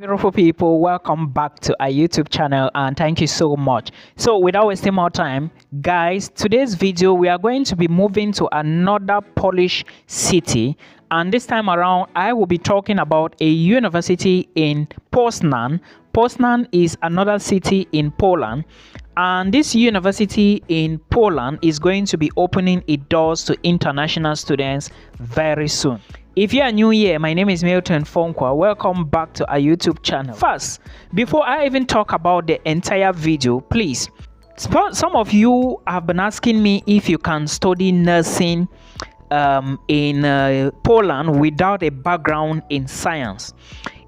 Beautiful people, welcome back to our YouTube channel and thank you so much. So without wasting more time, guys, today's video we are going to be moving to another Polish city, and this time around I will be talking about a university in Poznan. Poznan is another city in Poland, and this university in Poland is going to be opening its doors to international students very soon. If you are new here, my name is Milton Fonkwa. Welcome back to our YouTube channel. First, before I even talk about the entire video, please, some of you have been asking me if you can study nursing in Poland without a background in science.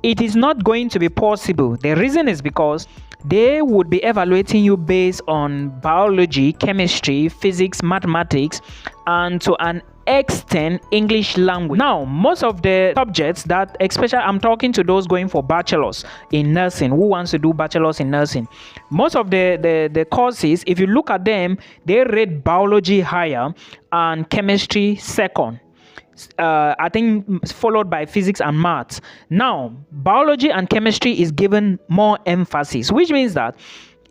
It is not going to be possible. The reason is because they would be evaluating you based on biology, chemistry, physics, mathematics, and to an extent English language. Now, most of the subjects that, especially I'm talking to those going for bachelors in nursing, who wants to do bachelors in nursing, most of the courses, if you look at them, they rate biology higher and chemistry second. I think followed by physics and maths. Now, biology and chemistry is given more emphasis, which means that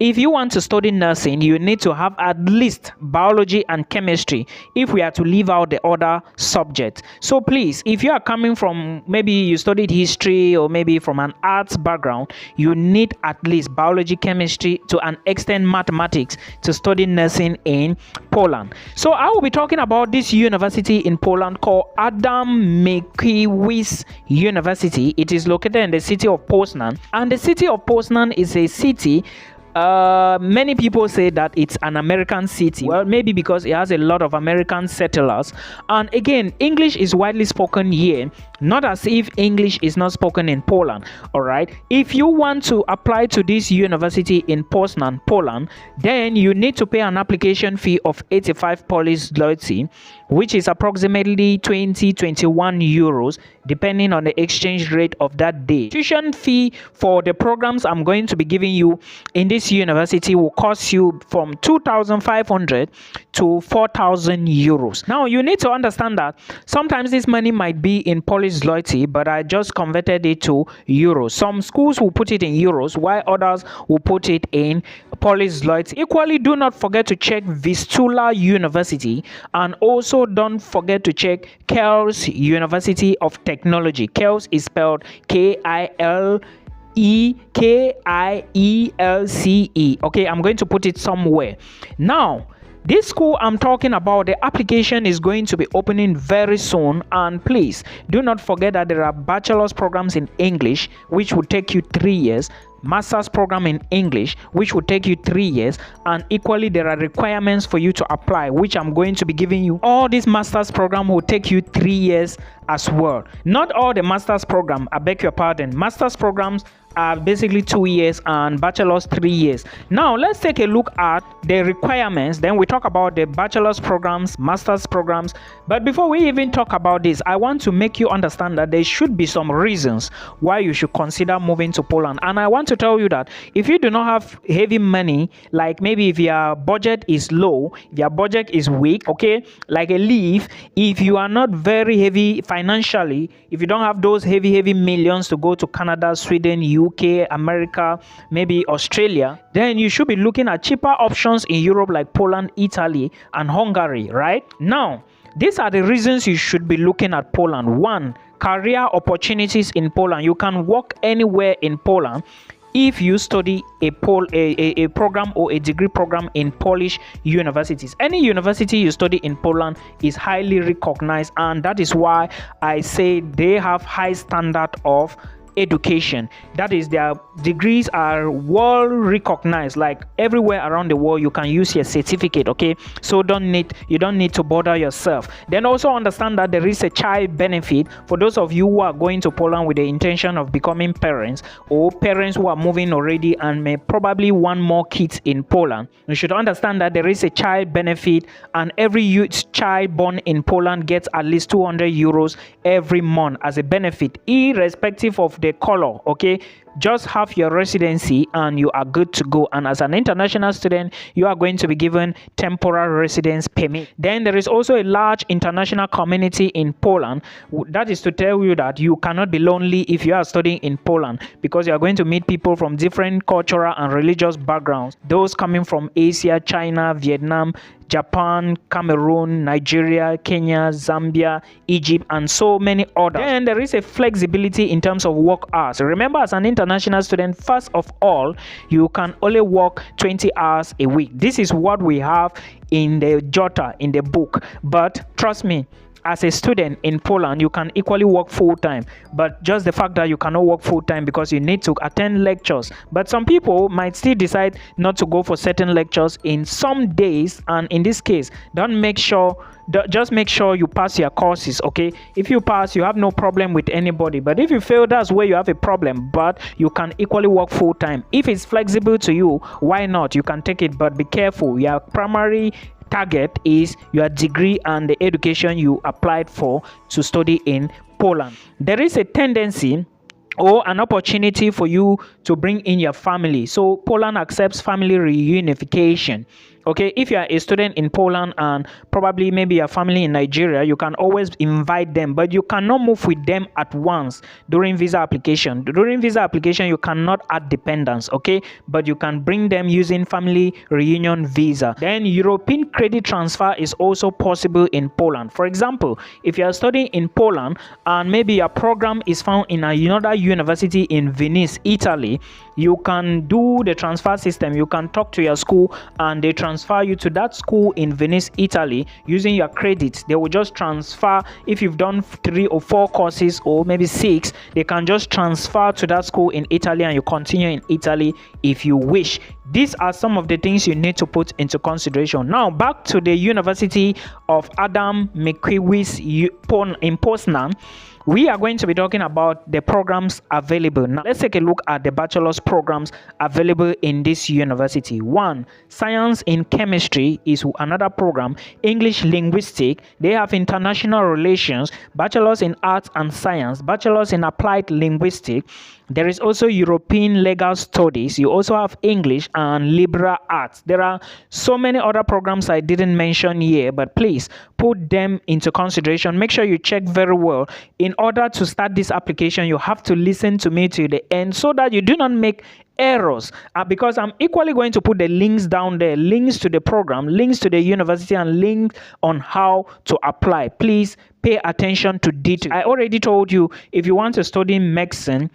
if you want to study nursing, you need to have at least biology and chemistry if we are to leave out the other subjects. So please, if you are coming from, maybe you studied history or maybe from an arts background, you need at least biology, chemistry, to an extent mathematics to study nursing in Poland. So I will be talking about this university in Poland called Adam Mickiewicz University. It is located in the city of Poznan, and the city of Poznan is a city many people say that it's an American city. Well, maybe because it has a lot of American settlers, and again, English is widely spoken here, not as if English is not spoken in Poland. All right, if you want to apply to this university in Poznan, Poland, then you need to pay an application fee of 85 Polish zloty, which is approximately 21 euros, depending on the exchange rate of that day. Tuition fee for the programs I'm going to be giving you in this university will cost you from 2,500 to 4,000 euros. Now, you need to understand that sometimes this money might be in Polish zloty, but I just converted it to euros. Some schools will put it in euros, while others will put it in Polish zloty. Equally, do not forget to check Vistula University, and also don't forget to check Kielce University of Technology. Kielce is spelled Kielce. Okay, I'm going to put it somewhere. Now, this school I'm talking about, the application is going to be opening very soon, and please do not forget that there are bachelor's programs in English, which will take you 3 years, master's program in English, which will take you 3 years, and equally there are requirements for you to apply, which I'm going to be giving you. All this master's program will take you 3 years as well. Not all the master's program, I beg your pardon, master's programs are basically 2 years and bachelor's 3 years. Now let's take a look at the requirements, then we talk about the bachelor's programs, master's programs. But before we even talk about this, I want to make you understand that there should be some reasons why you should consider moving to Poland. And I want to tell you that if you do not have heavy money, like maybe if your budget is low, if your budget is weak, okay, like a leaf, if you are not very heavy financially, if you don't have those heavy millions to go to Canada, Sweden, UK, America, maybe Australia, then you should be looking at cheaper options in Europe like Poland, Italy, and Hungary, right? Now, these are the reasons you should be looking at Poland. One, career opportunities in Poland. You can work anywhere in Poland if you study a program or a degree program in Polish universities. Any university you study in Poland is highly recognized, and that is why I say they have high standard of education. That is, their degrees are well recognized, like everywhere around the world you can use your certificate. Okay, so you don't need to bother yourself. Then also understand that there is a child benefit for those of you who are going to Poland with the intention of becoming parents, or parents who are moving already and may probably want more kids in Poland. You should understand that there is a child benefit, and every child born in Poland gets at least 200 euros every month as a benefit, irrespective of the color. Okay, just have your residency and you are good to go. And as an international student, you are going to be given temporary residence permit. Then there is also a large international community in Poland. That is to tell you that you cannot be lonely if you are studying in Poland, because you are going to meet people from different cultural and religious backgrounds, those coming from Asia, China, Vietnam, Japan, Cameroon, Nigeria, Kenya, Zambia, Egypt, and so many others. Then there is a flexibility in terms of work hours. Remember, as an international student, first of all, you can only work 20 hours a week. This is what we have in the jota, in the book. But trust me, as a student in Poland, you can equally work full-time, but just the fact that you cannot work full-time because you need to attend lectures. But some people might still decide not to go for certain lectures in some days, and in this case, just make sure you pass your courses, okay? If you pass, you have no problem with anybody, but if you fail, that's where you have a problem. But you can equally work full-time. If it's flexible to you, why not? You can take it, but be careful. Your primary target is your degree and the education you applied for to study in Poland. There is a tendency or an opportunity for you to bring in your family. So Poland accepts family reunification. Okay, if you are a student in Poland and probably maybe your family in Nigeria, you can always invite them, but you cannot move with them at once during visa application. During visa application, you cannot add dependents, okay? But you can bring them using family reunion visa. Then European credit transfer is also possible in Poland. For example, if you are studying in Poland and maybe your program is found in another university in Venice, Italy, you can do the transfer system. You can talk to your school and they transfer you to that school in Venice, Italy using your credits. They will just transfer. If you've done 3 or 4 courses or maybe 6, they can just transfer to that school in Italy and you continue in Italy if you wish. These are some of the things you need to put into consideration. Now back to the University of Adam Mickiewicz in Poznan. We are going to be talking about the programs available. Now, let's take a look at the bachelor's programs available in this university. 1. Science in Chemistry is another program. English Linguistic. They have International Relations, Bachelor's in Arts and Science, Bachelor's in Applied Linguistics. There is also European Legal Studies. You also have English and Liberal Arts. There are so many other programs I didn't mention here, but please put them into consideration. Make sure you check very well. In order to start this application, you have to listen to me to the end so that you do not make errors, because I'm equally going to put the links down there, links to the program, links to the university, and links on how to apply. Please pay attention to details. I already told you, if you want to study medicine,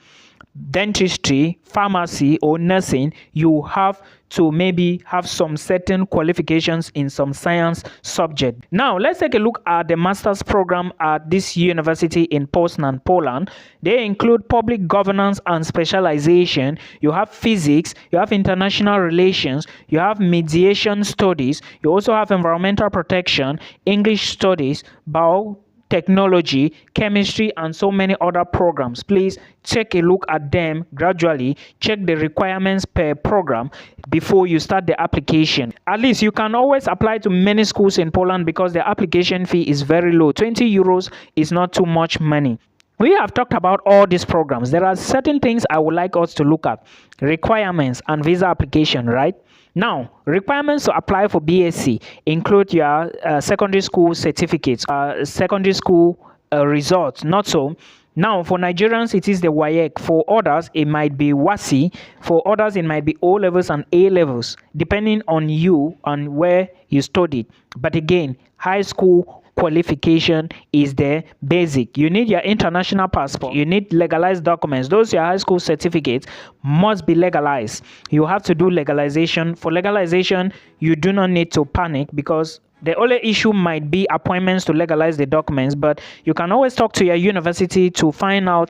dentistry, pharmacy, or nursing, you have to maybe have some certain qualifications in some science subject. Now let's take a look at the master's program at this university in Poznan, Poland. They include public governance and specialization. You have physics, you have international relations, you have mediation studies, you also have environmental protection, English studies, biotechnology, chemistry, and so many other programs. Please take a look at them gradually. Check the requirements per program before you start the application. At least you can always apply to many schools in Poland because the application fee is very low. 20 euros is not too much money. We have talked about all these programs. There are certain things I would like us to look at. Requirements and visa application, right? Now, requirements to apply for BSc include your secondary school certificates, secondary school results, not so. Now, for Nigerians, it is the WAEC. For others, it might be WASI. For others, it might be O-levels and A-levels, depending on you and where you studied. But again, high school qualification is the basic. You need your international passport. You need legalized documents. Those your high school certificates must be legalized. You have to do legalization. For legalization, you do not need to panic because the only issue might be appointments to legalize the documents, but you can always talk to your university to find out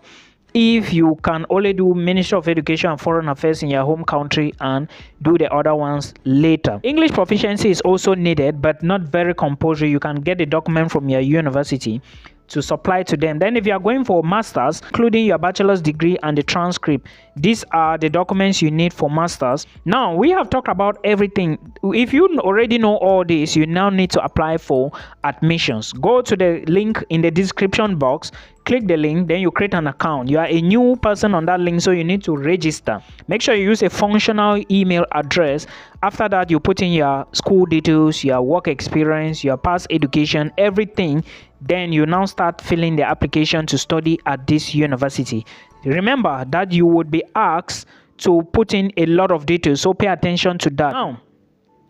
if you can only do Ministry of Education and Foreign Affairs in your home country and do the other ones later. English proficiency is also needed, but not very compulsory. You can get the document from your university to supply to them. Then if you are going for masters, including your bachelor's degree and the transcript, these are the documents you need for masters. Now we have talked about everything. If you already know all this, you now need to apply for admissions. Go to the link in the description box, click the link, then you create an account. You are a new person on that link, so you need to register. Make sure you use a functional email address. After that, you put in your school details, your work experience, your past education, everything. Then you now start filling the application to study at this university. Remember that you would be asked to put in a lot of details, so pay attention to that. Now,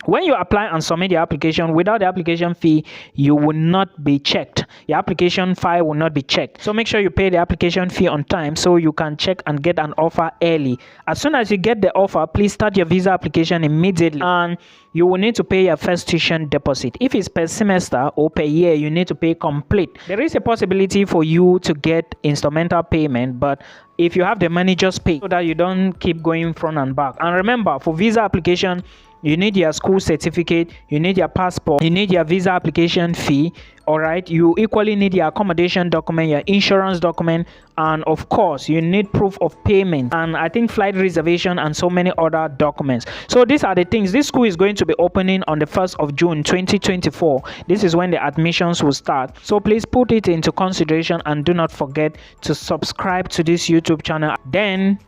when you apply and submit your application, without the application fee, you will not be checked. Your application file will not be checked. So make sure you pay the application fee on time so you can check and get an offer early. As soon as you get the offer, please start your visa application immediately. And you will need to pay your first tuition deposit. If it's per semester or per year, you need to pay complete. There is a possibility for you to get instrumental payment, but if you have the money, just pay so that you don't keep going front and back. And remember, for visa application, you need your school certificate, you need your passport, you need your visa application fee. All right, you equally need your accommodation document, your insurance document, and of course you need proof of payment, and I think flight reservation, and so many other documents. So these are the things. This school is going to be opening on the 1st of June 2024. This is when the admissions will start, so please put it into consideration and do not forget to subscribe to this YouTube channel. Then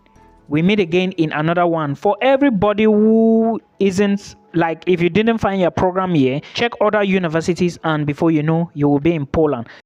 we meet again in another one. For everybody who isn't, like, if you didn't find your program here, check other universities, and before you know, you will be in Poland.